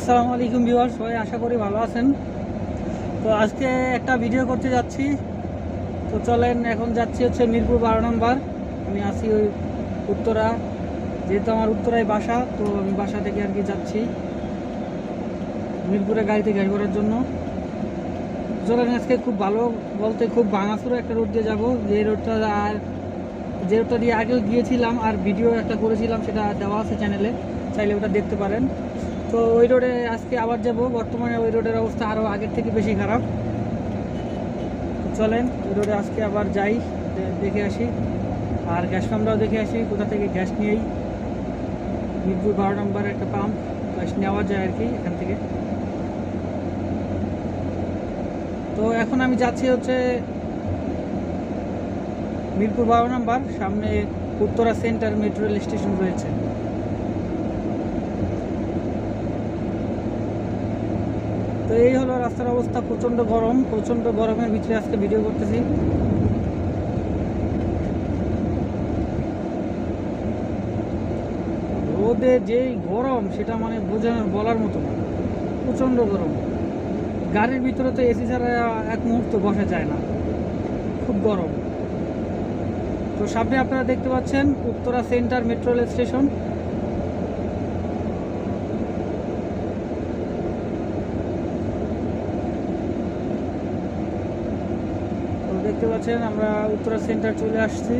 আসসালামু আলাইকুম ভিউয়ার্স, সবাই আশা করি ভালো আছেন। তো আজকে একটা ভিডিও করতে যাচ্ছি। তো চলেন, এখন যাচ্ছি হচ্ছে মিরপুর 12 নম্বর। আমি আছি ওই উত্তরা, যেহেতু আমার উত্তরায় বাসা, তো আমি বাসা থেকে আর কি যাচ্ছি মিরপুরে গাড়িতে গ্যাস ভরার জন্য। চলেন, আজকে খুব ভালো বলতে খুব ভাঙাচোরা একটা রোড দিয়ে যাবো, যে রোডটা দিয়ে আগেও গিয়েছিলাম আর ভিডিও একটা করেছিলাম, সেটা দেওয়া আছে চ্যানেলে, চাইলে ওটা দেখতে পারেন। তো ওই রোডে আজকে আবার যাব। বর্তমানে ওই রোডের অবস্থা আরও আগের থেকে বেশি খারাপ। চলেন ওই রোডে আজকে আবার যাই, দেখে আসি, আর গ্যাস পাম্পটাও দেখে আসি, কোথা থেকে গ্যাস নিয়েই। মিরপুর 12 নম্বর একটা পাম্প, গ্যাস নেওয়া যায় আর কি এখান থেকে। তো এখন আমি যাচ্ছি হচ্ছে মিরপুর 12 নম্বর, সামনে Uttara centre metro rail station রয়েছে। তো এই হলো রাস্তার অবস্থা, প্রচণ্ড গরম, প্রচণ্ড গরমের ভিতরে আজকে ভিডিও করতেছি। রোদে যেই গরম, সেটা মানে বোঝানোর বলার মতো না, প্রচণ্ড গরম। গাড়ির ভিতরে তো এসি ছাড়া এক মুহূর্ত বসা যায় না, খুব গরম। তো সামনে আপনারা দেখতে পাচ্ছেন Uttara centre metro rail station. তো দেখতে পাচ্ছেন আমরা উত্তরা সেন্টার চলে আসছি।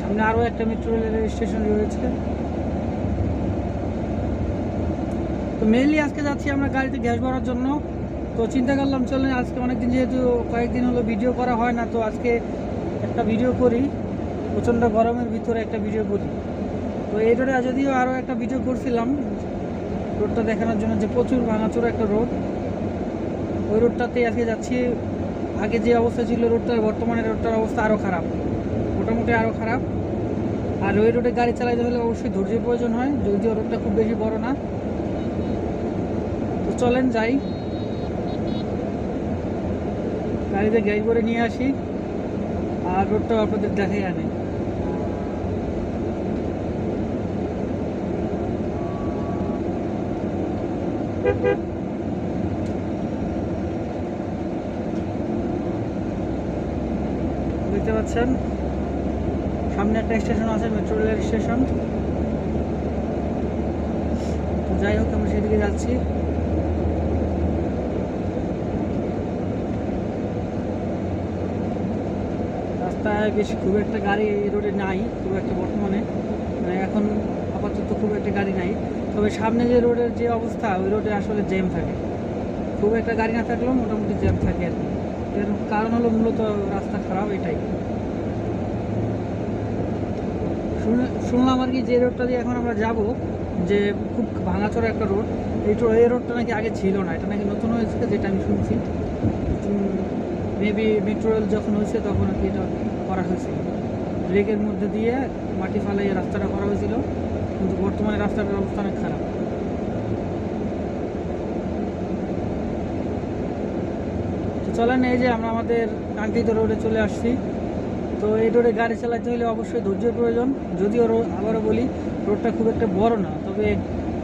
সামনে আরও একটা মেট্রো রেলের স্টেশন রয়েছে। তো মেনলি আজকে যাচ্ছি আমরা গাড়িতে গ্যাস ভরার জন্য। তো চিন্তা করলাম চলেন, আজকে অনেকদিন যেহেতু কয়েকদিন হলো ভিডিও করা হয় না, তো আজকে একটা ভিডিও করি, প্রচণ্ড গরমের ভিতরে একটা ভিডিও করি। তো এই রোডে যদিও আরও একটা ভিডিও করছিলাম রোডটা দেখানোর জন্য, যে প্রচুর ভাঙাচোরা একটা রোড, ওই রোডটাতেই আজকে যাচ্ছি। আগে যে অবস্থা ছিল রোডটার, বর্তমানে রোডটার অবস্থা আরও খারাপ, মোটামুটি আরও খারাপ। আর ওই রোডে গাড়ি চালাতে হলে অবশ্যই ধৈর্যের প্রয়োজন হয়, যদিও রোডটা খুব বেশি বড় না। তো চলেন যাই, গাড়িতে গ্যাস করে নিয়ে আসি, আর রোডটাও আপনাদের দেখাই আনে। দেখতে পাচ্ছেন সামনে একটা স্টেশন আছে, মেট্রো রেলের স্টেশন। তো যাই হোক, আমরা সেদিকে যাচ্ছি। রাস্তায় বেশ খুব একটা গাড়ি এই রোডে নাই, খুব একটা বর্তমানে, মানে এখন আপাতত খুব একটা গাড়ি নাই। তবে সামনে যে রোডের যে অবস্থা, ওই রোডে আসলে জ্যাম থাকে, খুব একটা গাড়ি না থাকলেও মোটামুটি জ্যাম থাকে আর কি। এর কারণ হলো মূলত রাস্তা খারাপ, এটাই। শুনলাম আর কি যে রোডটা দিয়ে এখন আমরা যাব, যে খুব ভাঙাচোরা একটা রোড, এই রোডটা নাকি আগে ছিল না, এটা নাকি নতুন হয়েছে, যেটা আমি শুনছি। মেবি মেট্রো রেল যখন হয়েছে তখন আর কি এটা করা হয়েছিল, লেকের মধ্যে দিয়ে মাটি ফালাইয়ে রাস্তাটা করা হয়েছিল, কিন্তু বর্তমানে রাস্তাটার অবস্থা অনেক খারাপ। তো চলেন, এই যে আমরা আমাদের কাঙ্ক্ষিত রোডে চলে আসছি। তো এই রোডে গাড়ি চালাতে হলে অবশ্যই ধৈর্যের প্রয়োজন। যদিও আবারও বলি, রোডটা খুব একটা বড় না, তবে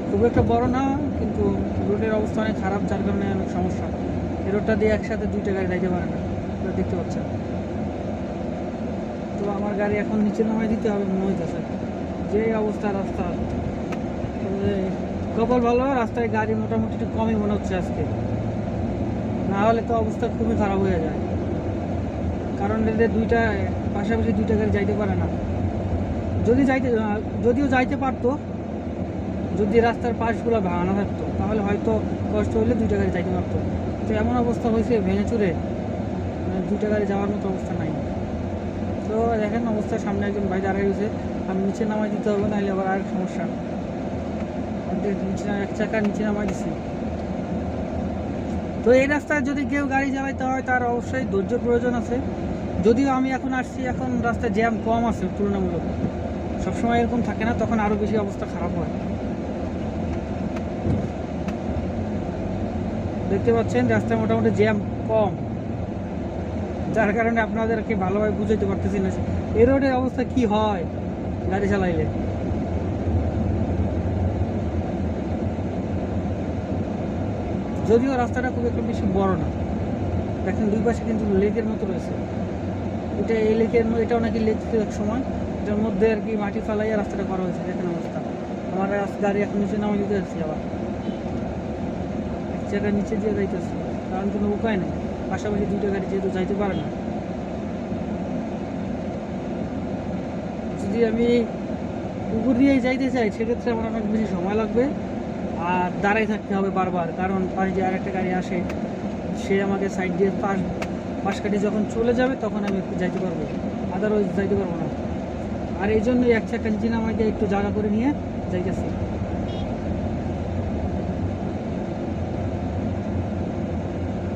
খুব একটা বড় না, কিন্তু রোডের অবস্থা অনেক খারাপ, যার কারণে অনেক সমস্যা। এই রোডটা দিয়ে একসাথে দুইটা গাড়ি যাইতে পারে না, দেখতে পাচ্ছেন। তো আমার গাড়ি এখন নিচে নামাই দিতে হবে মনে হইতেছে, যে অবস্থা রাস্তা। তবে কপাল ভালো, রাস্তায় গাড়ি মোটামুটি একটু কমই মনে হচ্ছে আজকে, না হলে তো অবস্থা খুবই খারাপ হয়ে যায়। কারণ এদের পাশাপাশি দুইটা গাড়ি যাইতে পারে না। যদিও যাইতে পারতো, যদি রাস্তার পাশগুলো ভাঙানো থাকতো, তাহলে হয়তো কষ্ট হলে দুইটা গাড়ি যাইতে পারতো। তো এমন অবস্থা হয়েছে ভেঙে চুরে, দুইটা গাড়ি যাওয়ার মতো অবস্থা নাই। তো দেখেন অবস্থা, সামনে একজন ভাই দাঁড়াই রয়েছে, আমি নিচে নামাই দিতে হবে, নাহলে আবার আরেক সমস্যা। নিচে এক চাকা নিচে নামাই দিছি। তো এই রাস্তায় যদি কেউ গাড়ি চালাইতে হয়, তার অবশ্যই ধৈর্যের প্রয়োজন আছে। যদিও আমি এখন আসছি, এখন রাস্তায় জ্যাম কম আছে তুলনামূলক, সবসময় এরকম থাকে না, তখন আরও বেশি অবস্থা খারাপ হয়। দেখতে পাচ্ছেন রাস্তায় মোটামুটি জ্যাম কম, যার কারণে আপনাদেরকে ভালোভাবে বুঝাইতে পারতেছি না এই রোডের অবস্থা কি হয় গাড়ি চালাইলে। যদিও রাস্তাটা খুব একটা বেশি বড় না, দেখেন দুই পাশে কিন্তু লেকের মতো রয়েছে। এটা এই লেকের, এটাও নাকি লেক ছিল এক সময়, এটার মধ্যে আর কি মাটি ফালাইয়া রাস্তাটা করা হয়েছে। দেখেন অবস্থা, আমার গাড়ি এখন নিচে নামাই দিতে যাচ্ছি, আবার এক জায়গায় নিচে দিয়ে যাইতেছি, কারণ কোনো উপায় নেই, পাশাপাশি দুইটা গাড়ি যেহেতু যাইতে পারে না। যদি আমি পুকুর দিয়েই যাইতে চাই সেক্ষেত্রে আমার অনেক বেশি সময় লাগবে, আর দাঁড়াই থাকতে হবে বারবার, কারণ পাশ দিয়ে আরেকটা গাড়ি আসে, সে আমাকে সাইড দিয়ে পাশ কাটি যখন চলে যাবে তখন আমি একটু যাইতে পারবো, আদারওয়াইজ যাইতে পারবো না। আর এই জন্যই এক চাকা ইঞ্জিন আমাকে একটু জায়গা করে নিয়ে যাইতেছি।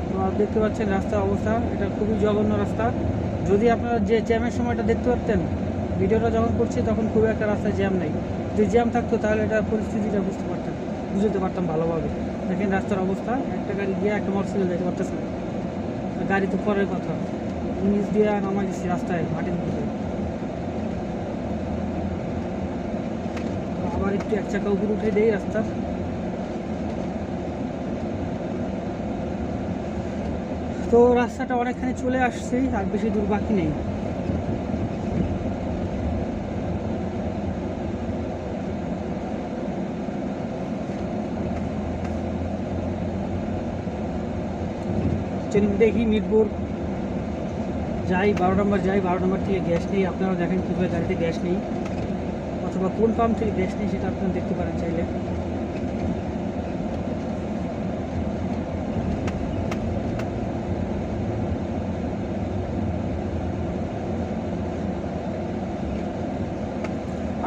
তো দেখতে পাচ্ছেন রাস্তার অবস্থা, এটা খুবই জঘন্য রাস্তা। যদি আপনারা যে জ্যামের সময়টা দেখতে পারতেন, ভিডিওটা যখন করছি তখন খুব একটা রাস্তায় জ্যাম নেই। যদি জ্যাম থাকতো তাহলে এটা পরিস্থিতিটা বুঝতে পারতাম ভালোভাবে। দেখেন রাস্তার অবস্থা, একটা গাড়ি গিয়ে একটা মোটরসাইকেল যেতে পারতেছে না, গাড়ি তো পরের কথা, নিচ দিয়ে নামাই দিচ্ছি রাস্তায় মাটির মধ্যে। আবার একটু এক চাকা উপরে উঠে দেই রাস্তার। তো রাস্তাটা অনেকখানি চলে আসছি, আর বেশি দূর বাকি নেই। দেখি মিরপুর যাই, 12 নম্বর যাই, 12 নম্বর থেকে গ্যাস নেই। আপনারা দেখেন কীভাবে গাড়িতে গ্যাস নেই, অথবা কোন পাম্প থেকে গ্যাস নেই সেটা আপনারা দেখতে পারেন চাইলে।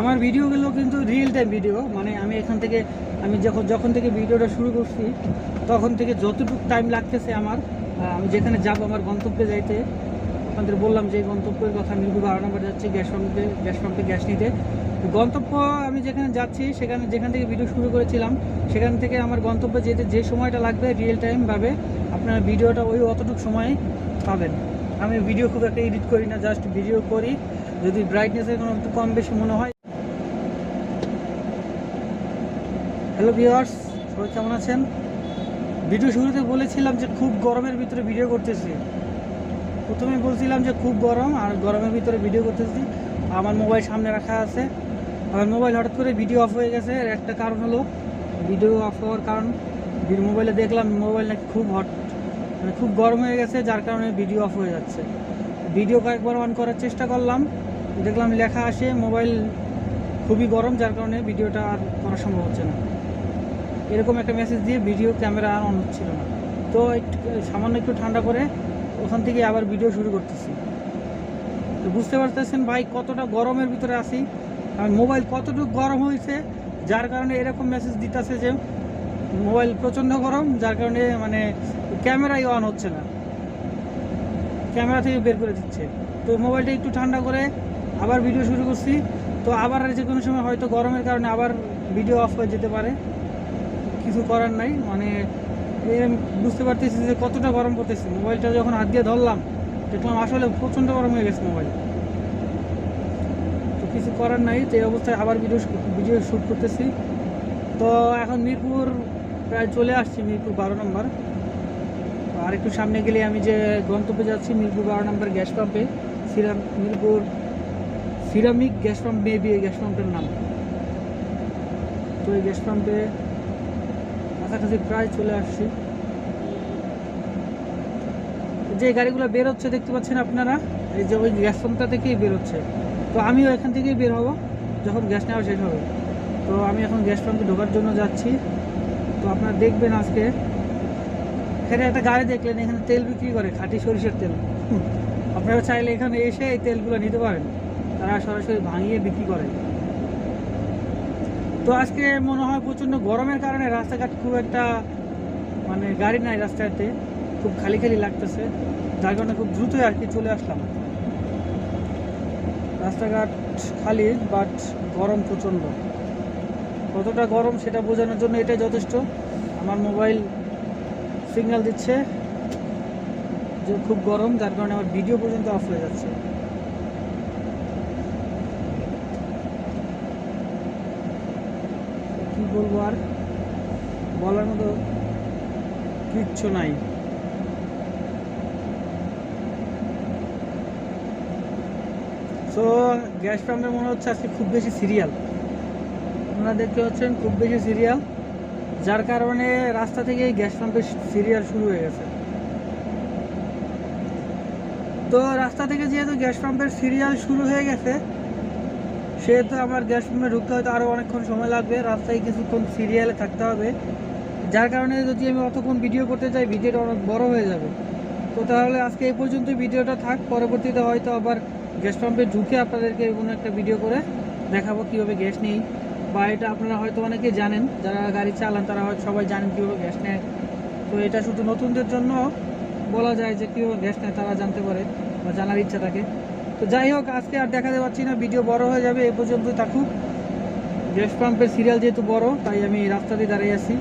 আমার ভিডিওগুলো কিন্তু রিয়েল টাইম ভিডিও, মানে আমি এখান থেকে আমি যখন থেকে ভিডিওটা শুরু করছি তখন থেকে যতটুকু টাইম লাগতেছে আমার, আমি যেখানে যাব আমার গন্তব্যে যাইতে, আপনাদের বললাম যে গন্তব্যের কথা, মিরপুর 12 নম্বর যাচ্ছি গ্যাস পাম্পে গ্যাস নিতে। গন্তব্য আমি যেখানে যাচ্ছি যেখান থেকে ভিডিও শুরু করেছিলাম সেখান থেকে আমার গন্তব্যে যেতে যে সময়টা লাগবে রিয়েল টাইমভাবে আপনারা ভিডিওটা অতটুকু সময় পাবেন। আমি ভিডিও খুব একটা এডিট করি না, জাস্ট ভিডিও করি, যদি ব্রাইটনেসের কোনো একটু কম বেশি মনে হয়। হ্যালো ভিউয়ার্স, সবাই কেমন আছেন? ভিডিও শুরুতে বলেছিলাম যে খুব গরমের ভিতরে ভিডিও করতেছি, প্রথমে বলছিলাম যে খুব গরম, আর গরমের ভিতরে ভিডিও করতেছি। আমার মোবাইল সামনে রাখা আছে, আমার মোবাইল হঠাৎ করে ভিডিও অফ হয়ে গেছে। এর একটা কারণ হলো, ভিডিও অফ হওয়ার কারণ মোবাইলে দেখলাম মোবাইল নাকি খুব মানে খুব গরম হয়ে গেছে, যার কারণে ভিডিও অফ হয়ে যাচ্ছে। ভিডিও কয়েকবার অন করার চেষ্টা করলাম, দেখলাম লেখা আসে মোবাইল খুবই গরম, যার কারণে ভিডিওটা আর করা সম্ভব হচ্ছে না। এরকম একটা মেসেজ দিয়ে ভিডিও ক্যামেরা আর অন হচ্ছিল না। তো সামান্য একটু ঠান্ডা করে ওখান থেকে আবার ভিডিও শুরু করতেছি। তো বুঝতে পারতেছেন ভাই কতটা গরমের ভিতরে আছি, আর মোবাইল কতটুকু গরম হয়েছে, যার কারণে এরকম মেসেজ দিতেছে যে মোবাইল প্রচণ্ড গরম, যার কারণে মানে ক্যামেরাই অন হচ্ছে না, ক্যামেরা থেকে বের করে দিচ্ছে। তো মোবাইলটা একটু ঠান্ডা করে আবার ভিডিও শুরু করছি। তো আবার যে কোনো সময় হয়তো গরমের কারণে আবার ভিডিও অফ হয়ে যেতে পারে, কিছু করার নাই। মানে বুঝতে পারতেছি যে কতটা গরম করতেছি। মোবাইলটা যখন হাত দিয়ে ধরলাম দেখলাম আসলে প্রচণ্ড গরম হয়ে গেছে মোবাইল, তো কিছু করার নাই। তো এই অবস্থায় আবার ভিডিও শ্যুট করতেছি। তো এখন মিরপুর প্রায় চলে আসছি, মিরপুর 12 নম্বর। আর একটু সামনে গেলে আমি যে গন্তব্যে যাচ্ছি মিরপুর 12 নম্বর গ্যাস পাম্পে, Mirpur ceramic gas pump, maybe এই গ্যাস পাম্পের নাম। তো এই গ্যাস পাম্পে কাছাকাছি প্রায় চলে আসছি। যে গাড়িগুলো বের হচ্ছে দেখতে পাচ্ছেন আপনারা, এই যে ওই গ্যাস পাম্পটা থেকেই বের হচ্ছে। তো আমিও এখান থেকেই বের হব যখন গ্যাস নেওয়া শেষ হবে। তো আমি এখন গ্যাস পাম্পে ঢোকার জন্য যাচ্ছি। তো আপনারা দেখবেন আজকে এখানে একটা গাড়ি দেখলেন, এখানে তেল বিক্রি করে, খাঁটি সরিষার তেল। আপনারা চাইলে এখানে এসে এই তেলগুলো নিতে পারেন, তারা সরাসরি ভাঙিয়ে বিক্রি করে। তো আজকে মনে হয় প্রচণ্ড গরমের কারণে রাস্তাঘাট খুব একটা মানে গাড়ি নাই রাস্তাতে, খুব খালি খালি লাগতেছে, যার কারণে খুব দ্রুতই আর কি চলে আসলাম। রাস্তাঘাট খালি, বাট গরম প্রচণ্ড। কতটা গরম সেটা বোঝানোর জন্য এটাই যথেষ্ট। আমার মোবাইল সিগন্যাল দিচ্ছে, যে খুব গরম, যার কারণে আমার ভিডিও পর্যন্ত অফ হয়ে যাচ্ছে। কি বলবো, আর বলার মতো কিচ্ছু নাই। সো গ্যাস পাম্পের মনে হচ্ছে আজকে খুব বেশি সিরিয়াল, আপনারা দেখতে পাচ্ছেন খুব বেশি সিরিয়াল, যার কারণে রাস্তা থেকে গ্যাস পাম্পের সিরিয়াল শুরু হয়ে গেছে। তো রাস্তা থেকে যেহেতু গ্যাস পাম্পের সিরিয়াল শুরু হয়ে গেছে, সেহেতু আমার গ্যাস পাম্পে ঢুকতে হয়তো আরও অনেকক্ষণ সময় লাগবে, রাস্তায় কিছুক্ষণ সিরিয়ালে থাকতে হবে, যার কারণে যদি আমি অতক্ষণ ভিডিও করতে যাই ভিডিওটা অনেক বড় হয়ে যাবে। তো তাহলে আজকে এই পর্যন্ত ভিডিওটা থাক, পরবর্তীতে হয়তো আবার গ্যাস পাম্পে ঢুকে আপনাদেরকে কোনো একটা ভিডিও করে দেখাবো কীভাবে গ্যাস নেই, বা এটা আপনারা হয়তো অনেকেই জানেন, যারা গাড়ি চালান তারা হয়তো সবাই জানেন কীভাবে গ্যাস নেয়। তো এটা শুধু নতুনদের জন্য বলা যায় যে কীভাবে গ্যাস নেয় তারা জানতে পারে বা জানার ইচ্ছা থাকে। তো যাই হোক, আজকে আর দেখাতে পারছি না, ভিডিও বড় হয়ে যাবে, এই পর্যন্তই থাকুক। গ্যাস পাম্পের সিরিয়াল যেহেতু বড়, তাই আমি রাস্তা দিয়ে দাঁড়িয়ে আছি,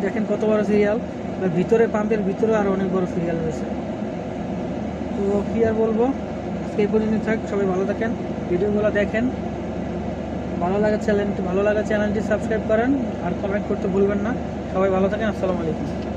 দেখেন কত বড় সিরিয়াল, ভিতরে পাম্পের ভিতরে আরও অনেক বড় সিরিয়াল রয়েছে। তো কী আর বলবো, আজকে এই পর্যন্ত থাক, সবাই ভালো থাকেন, ভিডিওগুলো দেখেন, ভালো লাগা চ্যানেলটি সাবস্ক্রাইব করেন, আর কমেন্ট করতে ভুলবেন না। সবাই ভালো থাকেন, আসসালামু আলাইকুম।